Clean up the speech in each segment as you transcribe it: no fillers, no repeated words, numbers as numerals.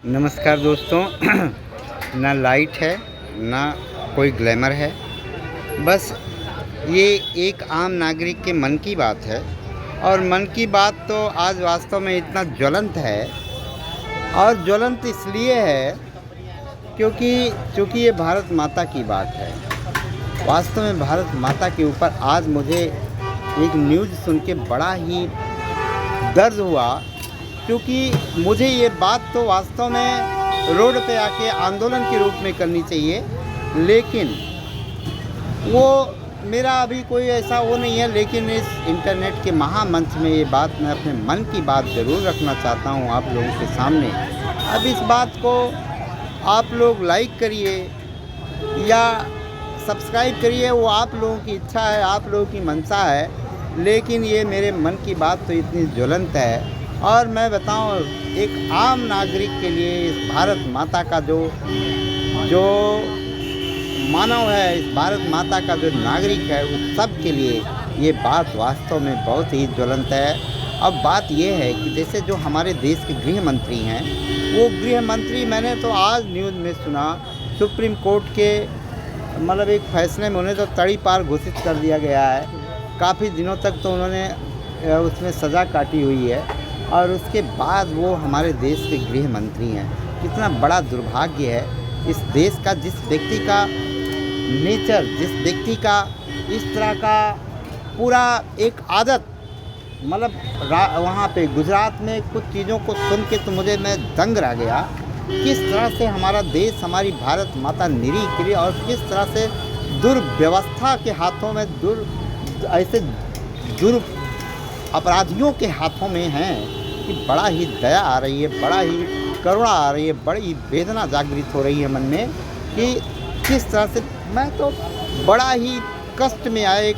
नमस्कार दोस्तों। ना लाइट है ना कोई ग्लैमर है, बस ये एक आम नागरिक के मन की बात है। और मन की बात तो आज वास्तव में इतना ज्वलंत है, और ज्वलंत इसलिए है क्योंकि चूँकि ये भारत माता की बात है। वास्तव में भारत माता के ऊपर आज मुझे एक न्यूज़ सुन के बड़ा ही दर्द हुआ, क्योंकि मुझे ये बात तो वास्तव में रोड पे आके आंदोलन के रूप में करनी चाहिए, लेकिन वो मेरा अभी कोई ऐसा वो नहीं है। लेकिन इस इंटरनेट के महामंच में ये बात मैं अपने मन की बात ज़रूर रखना चाहता हूँ आप लोगों के सामने। अब इस बात को आप लोग लाइक करिए या सब्सक्राइब करिए, वो आप लोगों की इच्छा है, आप लोगों की मंशा है, लेकिन ये मेरे मन की बात तो इतनी ज्वलंत है। और मैं बताऊं, एक आम नागरिक के लिए इस भारत माता का जो मानव है, इस भारत माता का जो नागरिक है, उस सब के लिए ये बात वास्तव में बहुत ही ज्वलंत है। अब बात ये है कि जैसे जो हमारे देश के गृह मंत्री हैं, वो गृह मंत्री, मैंने तो आज न्यूज़ में सुना, सुप्रीम कोर्ट के मतलब एक फैसले में उन्हें तो तड़ी पार घोषित कर दिया गया है। काफ़ी दिनों तक तो उन्होंने उसमें सज़ा काटी हुई है, और उसके बाद वो हमारे देश के गृह मंत्री हैं। कितना बड़ा दुर्भाग्य है इस देश का, जिस व्यक्ति का नेचर, जिस व्यक्ति का इस तरह का पूरा एक आदत, मतलब वहाँ पे गुजरात में कुछ चीज़ों को सुन के तो मैं दंग रह गया। किस तरह से हमारा देश, हमारी भारत माता निरीह करी, और किस तरह से दुर्व्यवस्था के हाथों में, ऐसे अपराधियों के हाथों में हैं कि बड़ा ही दया आ रही है, बड़ा ही करुणा आ रही है, बड़ी वेदना जागृत हो रही है मन में कि किस तरह से मैं तो बड़ा ही कष्ट में आया, एक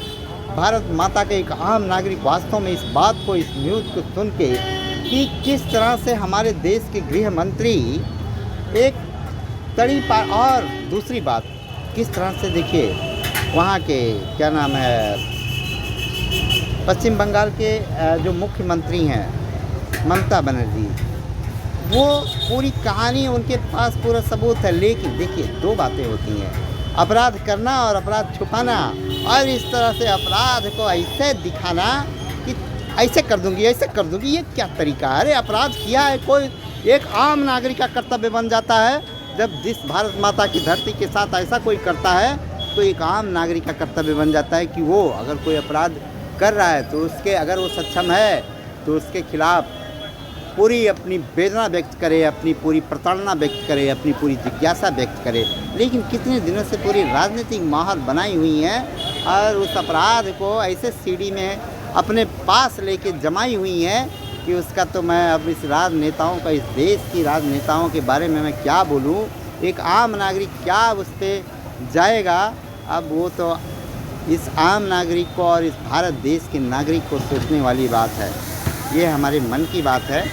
भारत माता के एक आम नागरिक वास्तव में इस बात को, इस न्यूज़ को सुन के कि किस तरह से हमारे देश के गृह मंत्री एक तड़ी पार। और दूसरी बात, किस तरह से देखिए वहाँ के क्या नाम है, पश्चिम बंगाल के जो मुख्यमंत्री हैं ममता बनर्जी, वो पूरी कहानी उनके पास पूरा सबूत है। लेकिन देखिए, दो बातें होती हैं, अपराध करना और अपराध छुपाना, और इस तरह से अपराध को ऐसे दिखाना कि ऐसे कर दूंगी, ऐसे कर दूंगी। ये क्या तरीका है? अरे अपराध किया है कोई, एक आम नागरिक का कर्तव्य बन जाता है। जब जिस भारत माता की धरती के साथ ऐसा कोई करता है, तो एक आम नागरिक का कर्तव्य बन जाता है कि वो अगर कोई अपराध कर रहा है तो उसके, अगर वो सक्षम है तो उसके खिलाफ पूरी अपनी वेदना व्यक्त करे, अपनी पूरी प्रताड़ना व्यक्त करे, अपनी पूरी जिज्ञासा व्यक्त करे। लेकिन कितने दिनों से पूरी राजनीतिक माहौल बनाई हुई है, और उस अपराध को ऐसे सीढ़ी में अपने पास लेके जमाई हुई है कि उसका तो मैं अब इस राजनेताओं का, इस देश की राजनेताओं के बारे में मैं क्या बोलूं। एक आम नागरिक क्या उस पर जाएगा? अब वो तो इस आम नागरिक को और इस भारत देश के नागरिक को सोचने वाली बात है। ये हमारे मन की बात है।